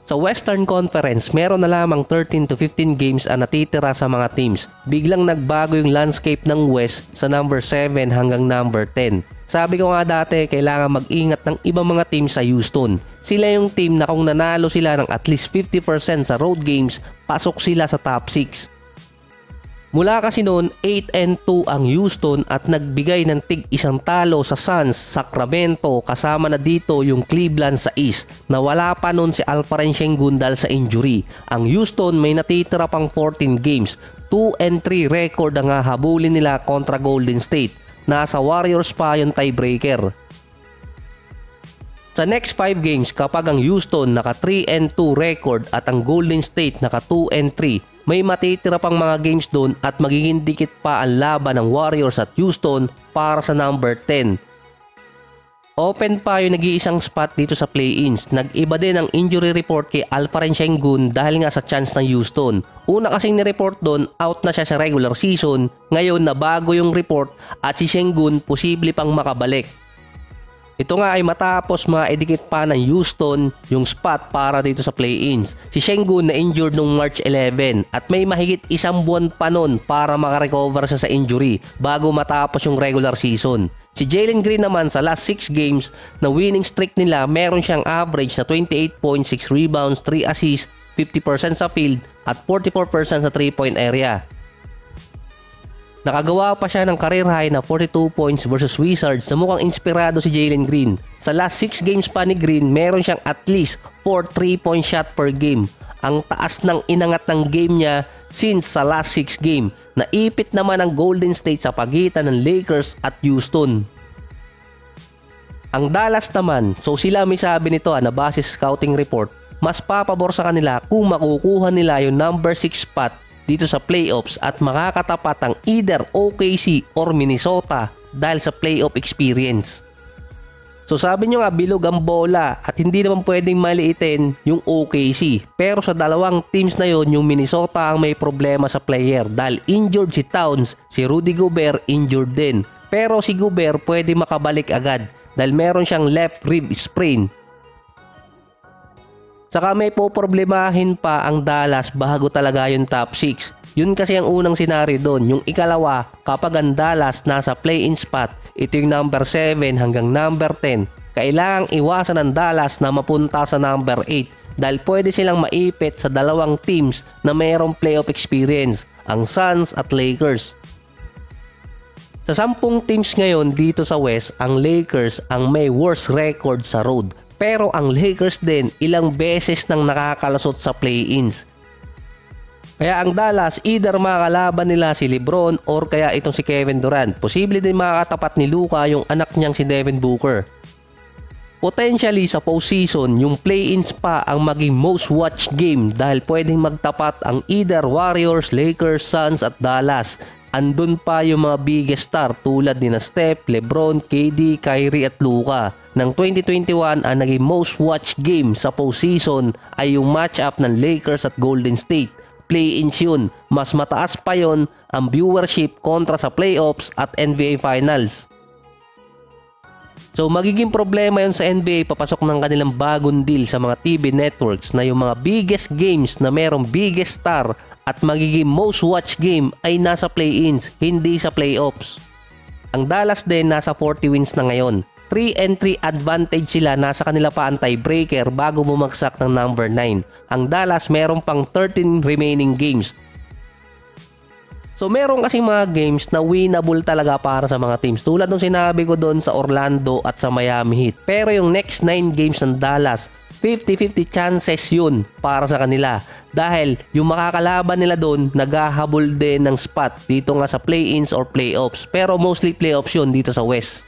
Sa Western Conference, meron na lamang 13 to 15 games ang natitira sa mga teams. Biglang nagbago yung landscape ng West sa number 7 hanggang number 10. Sabi ko nga dati, kailangan mag-ingat ng ibang mga teams sa Houston. Sila yung team na kung nanalo sila ng at least 50% sa road games, pasok sila sa top 6. Mula kasi noon, 8-2 ang Houston at nagbigay ng tig-isang talo sa Suns, Sacramento, kasama na dito yung Cleveland sa East na wala pa noon si Alperen Sengun dahil sa injury. Ang Houston may natitira pang 14 games, 2-3 record ang hahabulin nila kontra Golden State. Nasa Warriors pa yung tiebreaker. Sa next 5 games, kapag ang Houston naka 3-2 record at ang Golden State naka 2-3, may matitira pang mga games doon at magiging dikit pa ang laban ng Warriors at Houston para sa number 10. Open pa yung nag-iisang spot dito sa play-ins. Nag-iba din ang injury report kay Alperen Sengun dahil nga sa chance ng Houston. Una kasing ni-report doon, out na siya sa regular season. Ngayon nabago yung report at si Sengun posible pang makabalik. Ito nga ay matapos maidikit pa ng Houston yung spot para dito sa play-ins. Si Sengun na injured noong March 11 at may mahigit isang buwan pa nun para makarecover siya sa injury bago matapos yung regular season. Si Jalen Green naman sa last 6 games na winning streak nila, meron siyang average na 28.6 rebounds, 3 assists, 50% sa field at 44% sa 3-point area. Nakagawa pa siya ng career high na 42 points versus Wizards na mukhang inspirado si Jalen Green. Sa last 6 games pa ni Green, meron siyang at least 4 3-point shot per game. Ang taas ng inangat ng game niya since sa last 6 game. Naipit naman ang Golden State sa pagitan ng Lakers at Houston. Ang Dallas naman, so sila may sabi nito na base sa scouting report, mas papabor sa kanila kung makukuha nila yung number 6 spot dito sa playoffs at makakatapat ang either OKC or Minnesota dahil sa playoff experience. So sabi nyo nga, bilog ang bola at hindi naman pwedeng maliitin yung OKC. Pero sa dalawang teams na yon, yung Minnesota ang may problema sa player dahil injured si Towns, si Rudy Gobert injured din. Pero si Gobert pwede makabalik agad dahil meron siyang left rib sprain. Saka may poproblemahin pa ang Dallas bago talaga yung top 6. Yun kasi ang unang senaryo doon. Yung ikalawa, kapag ang Dallas nasa play-in spot, ito yung number 7 hanggang number 10. Kailangang iwasan ng Dallas na mapunta sa number 8 dahil pwede silang maipit sa dalawang teams na mayroong playoff experience, ang Suns at Lakers. Sa 10 teams ngayon dito sa West, ang Lakers ang may worst record sa road. Pero ang Lakers din ilang beses nang nakakalusot sa play-ins. Kaya ang Dallas either makakalaban nila si LeBron or kaya itong si Kevin Durant. Posible din makakatapat ni Luka yung anak niyang si Devin Booker. Potentially sa postseason, yung play-ins pa ang maging most watched game dahil pwedeng magtapat ang either Warriors, Lakers, Suns at Dallas. Andun pa yung mga biggest star tulad ni Steph, LeBron, KD, Kyrie at Luka. Ng 2021, ang naging most watched game sa postseason ay yung matchup ng Lakers at Golden State. Play-ins yun. Mas mataas pa yon ang viewership kontra sa playoffs at NBA Finals. So magiging problema yun sa NBA papasok ng kanilang bagong deal sa mga TV networks na yung mga biggest games na merong biggest star at magiging most watched game ay nasa play-ins, hindi sa playoffs. Ang Dallas din nasa 40 wins na ngayon. 3-3 advantage sila, nasa kanila pa ang tiebreaker bago bumagsak ng number 9. Ang Dallas meron pang 13 remaining games. So meron kasing mga games na winnable talaga para sa mga teams. Tulad nung sinabi ko doon sa Orlando at sa Miami Heat. Pero yung next 9 games ng Dallas, 50-50 chances yun para sa kanila. Dahil yung makakalaban nila doon, naghahabol din ng spot dito nga sa play-ins or playoffs. Pero mostly playoffs yun dito sa West.